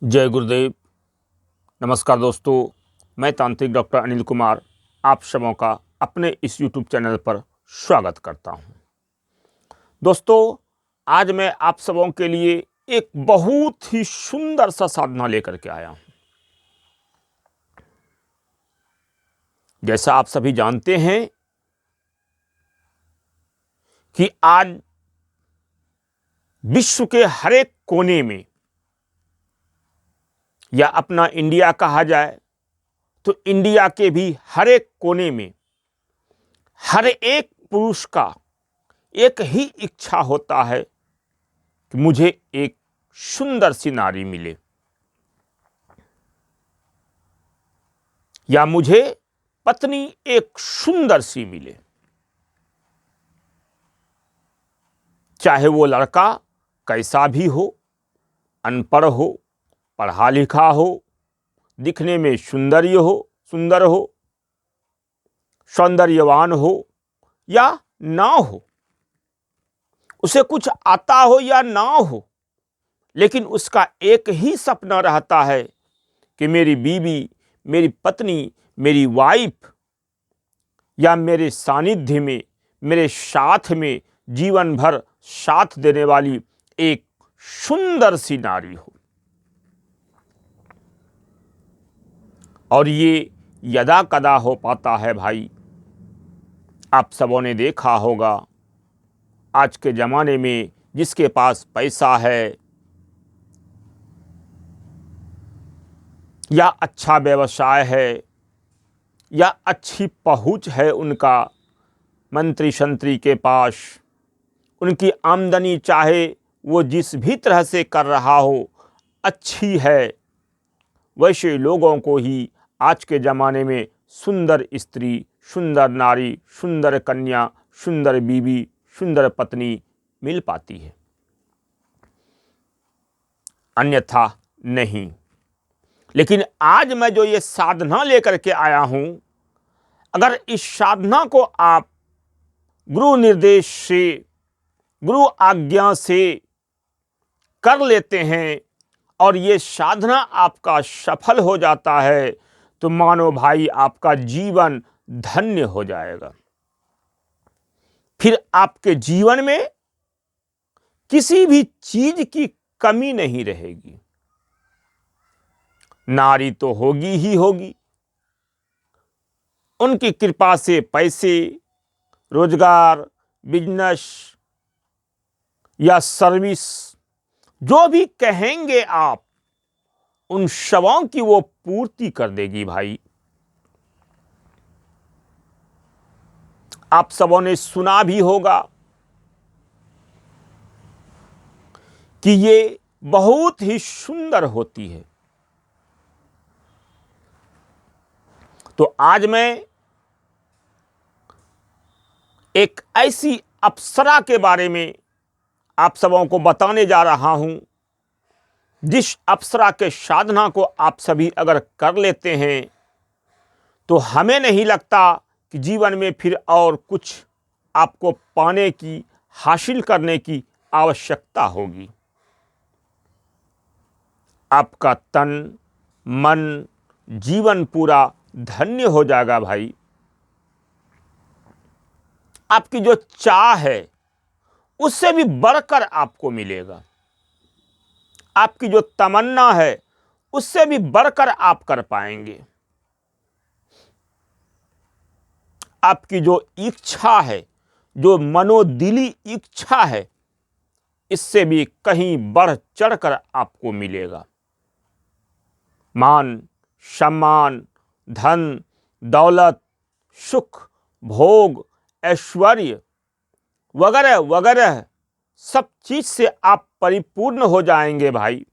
जय गुरुदेव। नमस्कार दोस्तों, मैं तांत्रिक डॉक्टर अनिल कुमार आप सबों का अपने इस यूट्यूब चैनल पर स्वागत करता हूं। दोस्तों, आज मैं आप सबों के लिए एक बहुत ही सुंदर सा साधना लेकर के आया हूं। जैसा आप सभी जानते हैं कि आज विश्व के हर एक कोने में, या अपना इंडिया कहा जाए तो इंडिया के भी हर एक कोने में हर एक पुरुष का एक ही इच्छा होता है कि मुझे एक सुंदर सी नारी मिले, या मुझे पत्नी एक सुंदर सी मिले। चाहे वो लड़का कैसा भी हो, अनपढ़ हो, पढ़ा लिखा हो, दिखने में सुंदर हो, सौंदर्यवान हो या ना हो, उसे कुछ आता हो या ना हो, लेकिन उसका एक ही सपना रहता है कि मेरी बीवी, मेरी पत्नी, मेरी वाइफ या मेरे सानिध्य में, मेरे साथ में जीवन भर साथ देने वाली एक सुंदर सी नारी हो। और ये यदा कदा हो पाता है भाई। आप सबों ने देखा होगा, आज के ज़माने में जिसके पास पैसा है या अच्छा व्यवसाय है या अच्छी पहुंच है, उनका मंत्री संतरी के पास, उनकी आमदनी चाहे वो जिस भी तरह से कर रहा हो अच्छी है, वैसे लोगों को ही आज के ज़माने में सुंदर स्त्री, सुंदर नारी, सुंदर कन्या, सुंदर बीवी, सुंदर पत्नी मिल पाती है, अन्यथा नहीं। लेकिन आज मैं जो ये साधना लेकर के आया हूं, अगर इस साधना को आप गुरु निर्देश से, गुरु आज्ञा से कर लेते हैं और ये साधना आपका सफल हो जाता है, तो मानो भाई आपका जीवन धन्य हो जाएगा। फिर आपके जीवन में किसी भी चीज की कमी नहीं रहेगी। नारी तो होगी ही होगी, उनकी कृपा से पैसे, रोजगार, बिजनेस या सर्विस, जो भी कहेंगे आप, उन सबों की वो पूर्ति कर देगी भाई। आप सबों ने सुना भी होगा कि ये बहुत ही सुंदर होती है। तो आज मैं एक ऐसी अप्सरा के बारे में आप सबों को बताने जा रहा हूं, जिस अप्सरा के साधना को आप सभी अगर कर लेते हैं तो हमें नहीं लगता कि जीवन में फिर और कुछ आपको पाने की, हासिल करने की आवश्यकता होगी। आपका तन, मन, जीवन पूरा धन्य हो जाएगा भाई। आपकी जो चाह है उससे भी बढ़कर आपको मिलेगा। आपकी जो तमन्ना है उससे भी बढ़कर आप कर पाएंगे। आपकी जो इच्छा है, जो मनोदिली इच्छा है, इससे भी कहीं बढ़ चढ़कर आपको मिलेगा। मान, सम्मान, धन, दौलत, सुख, भोग, ऐश्वर्य वगैरह वगैरह सब चीज से आप परिपूर्ण हो जाएंगे भाई।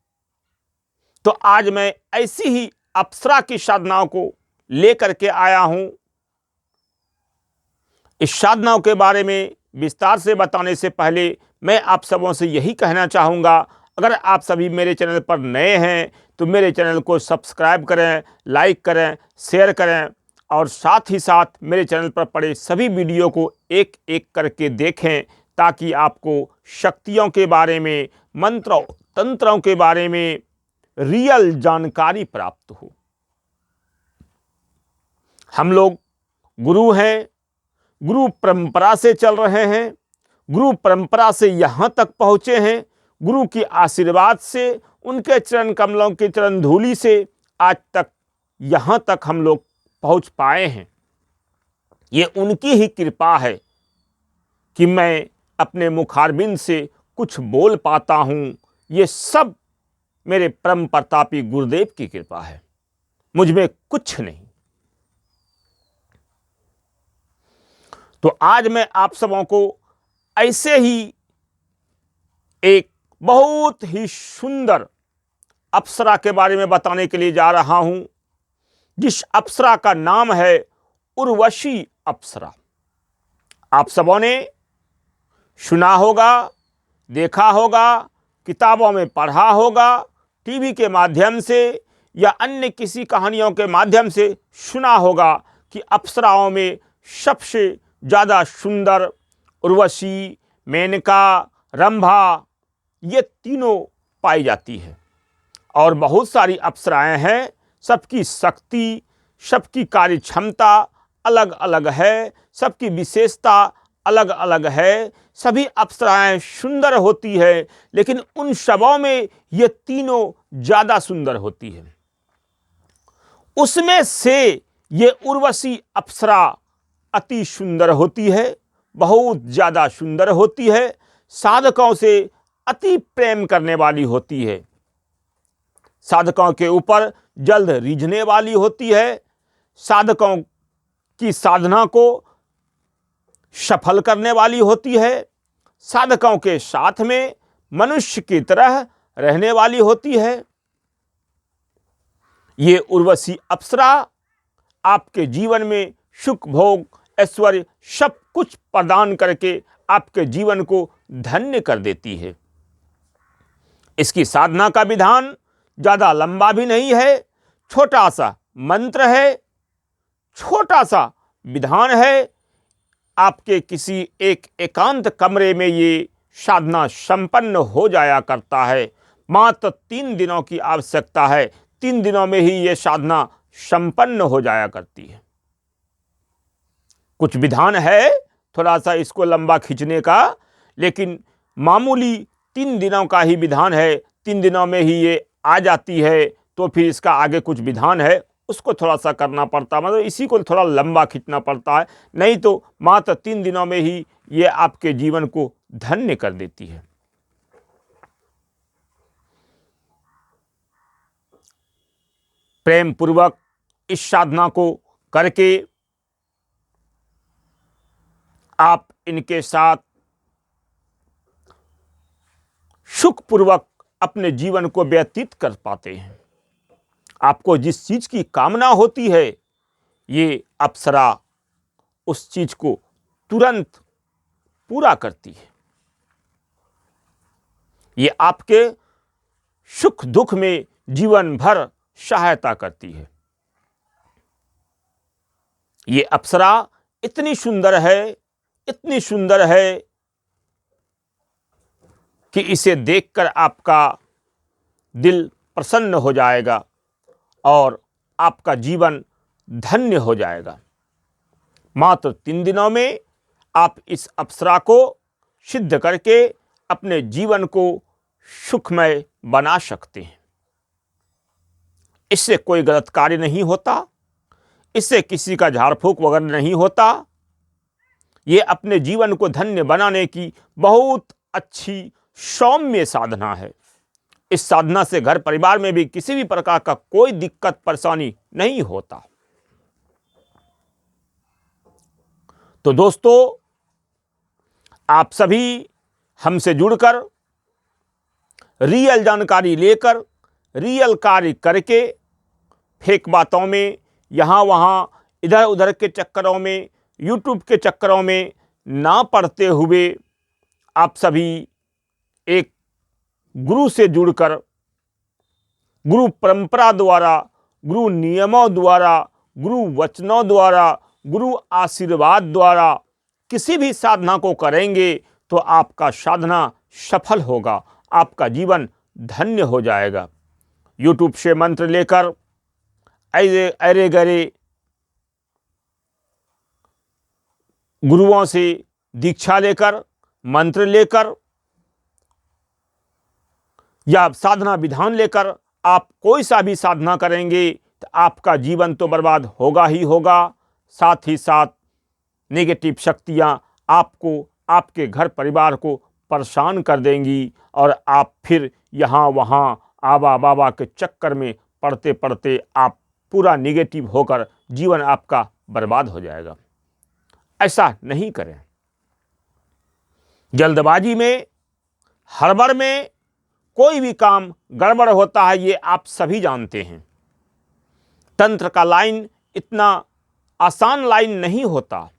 तो आज मैं ऐसी ही अप्सरा की साधनाओं को लेकर के आया हूं। इस साधनाओं के बारे में विस्तार से बताने से पहले मैं आप सबों से यही कहना चाहूँगा, अगर आप सभी मेरे चैनल पर नए हैं तो मेरे चैनल को सब्सक्राइब करें, लाइक करें, शेयर करें और साथ ही साथ मेरे चैनल पर पड़े सभी वीडियो को एक एक करके देखें, ताकि आपको शक्तियों के बारे में, मंत्रों तंत्रों के बारे में रियल जानकारी प्राप्त हो। हम लोग गुरु हैं, गुरु परंपरा से चल रहे हैं, गुरु परंपरा से यहाँ तक पहुँचे हैं, गुरु की आशीर्वाद से, उनके चरण कमलों की चरण धूलि से आज तक यहाँ तक हम लोग पहुँच पाए हैं। ये उनकी ही कृपा है कि मैं अपने मुखारबिंद से कुछ बोल पाता हूँ। ये सब मेरे परम प्रतापी गुरुदेव की कृपा है, मुझ में कुछ नहीं। तो आज मैं आप सबों को ऐसे ही एक बहुत ही सुंदर अप्सरा के बारे में बताने के लिए जा रहा हूं, जिस अप्सरा का नाम है उर्वशी अप्सरा। आप सबों ने सुना होगा, देखा होगा, किताबों में पढ़ा होगा, टीवी के माध्यम से या अन्य किसी कहानियों के माध्यम से सुना होगा कि अप्सराओं में सबसे ज़्यादा सुंदर उर्वशी, मेनका, रंभा ये तीनों पाई जाती है। और बहुत सारी अप्सराएं हैं, सबकी शक्ति, सबकी कार्य क्षमता अलग अलग है, सबकी विशेषता अलग अलग है। सभी अप्सराएं सुंदर होती है, लेकिन उन सबों में ये तीनों ज़्यादा सुंदर होती है। उसमें से ये उर्वशी अप्सरा अति सुंदर होती है, बहुत ज़्यादा सुंदर होती है, साधकों से अति प्रेम करने वाली होती है, साधकों के ऊपर जल्द रिझने वाली होती है, साधकों की साधना को सफल करने वाली होती है, साधकों के साथ में मनुष्य की तरह रहने वाली होती है। ये उर्वशी अप्सरा आपके जीवन में सुख, भोग, ऐश्वर्य सब कुछ प्रदान करके आपके जीवन को धन्य कर देती है। इसकी साधना का विधान ज़्यादा लंबा भी नहीं है, छोटा सा मंत्र है, छोटा सा विधान है। आपके किसी एक एकांत कमरे में ये साधना संपन्न हो जाया करता है। मात्र 3 दिनों की आवश्यकता है, 3 दिनों में ही ये साधना संपन्न हो जाया करती है। कुछ विधान है थोड़ा सा इसको लंबा खींचने का, लेकिन मामूली 3 दिनों का ही विधान है, 3 दिनों में ही ये आ जाती है। तो फिर इसका आगे कुछ विधान है, उसको थोड़ा सा करना पड़ता है, मतलब इसी को थोड़ा लंबा खींचना पड़ता है, नहीं तो मात्र 3 दिनों में ही ये आपके जीवन को धन्य कर देती है। प्रेम पूर्वक इस साधना को करके आप इनके साथ सुखपूर्वक अपने जीवन को व्यतीत कर पाते हैं। आपको जिस चीज की कामना होती है, ये अप्सरा उस चीज को तुरंत पूरा करती है। ये आपके सुख दुख में जीवन भर सहायता करती है। ये अप्सरा इतनी सुंदर है, इतनी सुंदर है कि इसे देखकर आपका दिल प्रसन्न हो जाएगा और आपका जीवन धन्य हो जाएगा। मात्र 3 दिनों में आप इस अप्सरा को सिद्ध करके अपने जीवन को सुखमय बना सकते हैं। इससे कोई गलत कार्य नहीं होता, इससे किसी का झाड़ फूक वगैरह नहीं होता। ये अपने जीवन को धन्य बनाने की बहुत अच्छी सौम्य साधना है। इस साधना से घर परिवार में भी किसी भी प्रकार का कोई दिक्कत परेशानी नहीं होता। तो दोस्तों, आप सभी हमसे जुड़कर रियल जानकारी लेकर, रियल कार्य करके, फेक बातों में, यहाँ वहाँ इधर उधर के चक्करों में, यूट्यूब के चक्करों में ना पड़ते हुए आप सभी एक गुरु से जुड़कर, गुरु परंपरा द्वारा, गुरु नियमों द्वारा, गुरु वचनों द्वारा, गुरु आशीर्वाद द्वारा किसी भी साधना को करेंगे तो आपका साधना सफल होगा, आपका जीवन धन्य हो जाएगा। यूट्यूब से मंत्र लेकर, अरे गरे गुरुओं से दीक्षा लेकर, मंत्र लेकर या साधना विधान लेकर आप कोई सा भी साधना करेंगे तो आपका जीवन तो बर्बाद होगा ही होगा। साथ ही साथ नेगेटिव शक्तियां आपको, आपके घर परिवार को परेशान कर देंगी और आप फिर यहाँ वहाँ आबा बाबा के चक्कर में पढ़ते पढ़ते आप पूरा निगेटिव होकर जीवन आपका बर्बाद हो जाएगा। ऐसा नहीं करें। जल्दबाजी में, हड़बड़ में कोई भी काम गड़बड़ होता है, ये आप सभी जानते हैं। तंत्र का लाइन इतना आसान लाइन नहीं होता।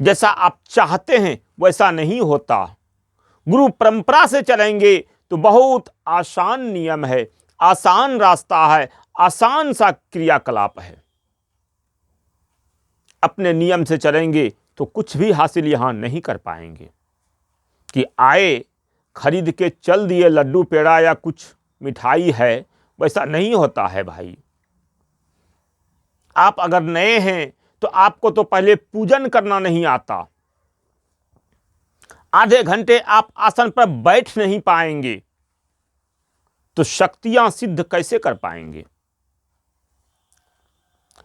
जैसा आप चाहते हैं वैसा नहीं होता। गुरु परंपरा से चलेंगे तो बहुत आसान नियम है, आसान रास्ता है, आसान सा क्रियाकलाप है। अपने नियम से चलेंगे तो कुछ भी हासिल यहां नहीं कर पाएंगे कि आए खरीद के चल दिए लड्डू पेड़ा या कुछ मिठाई है, वैसा नहीं होता है भाई। आप अगर नए हैं तो आपको तो पहले पूजन करना नहीं आता। आधे घंटे आप आसन पर बैठ नहीं पाएंगे तो शक्तियां सिद्ध कैसे कर पाएंगे।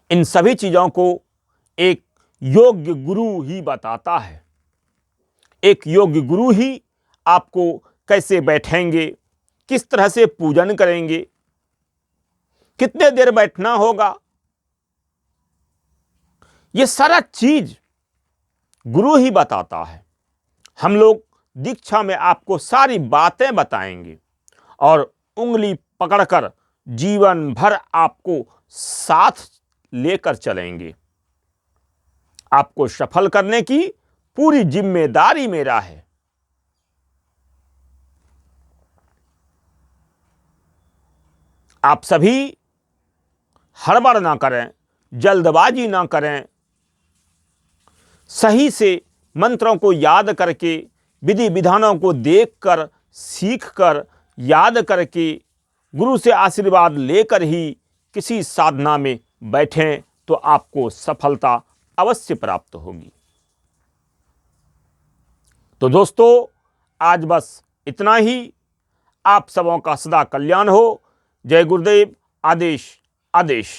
इन सभी चीजों को एक योग्य गुरु ही बताता है। एक योग्य गुरु ही आपको कैसे बैठेंगे, किस तरह से पूजन करेंगे, कितने देर बैठना होगा, ये सारा चीज गुरु ही बताता है। हम लोग दीक्षा में आपको सारी बातें बताएंगे और उंगली पकड़कर जीवन भर आपको साथ लेकर चलेंगे। आपको सफल करने की पूरी जिम्मेदारी मेरा है। आप सभी हड़बड़ ना करें, जल्दबाजी ना करें। सही से मंत्रों को याद करके, विधि विधानों को देखकर, सीखकर, याद करके, गुरु से आशीर्वाद लेकर ही किसी साधना में बैठें तो आपको सफलता अवश्य प्राप्त होगी। तो दोस्तों, आज बस इतना ही। आप सबों का सदा कल्याण हो। जय गुरुदेव। आदेश आदेश।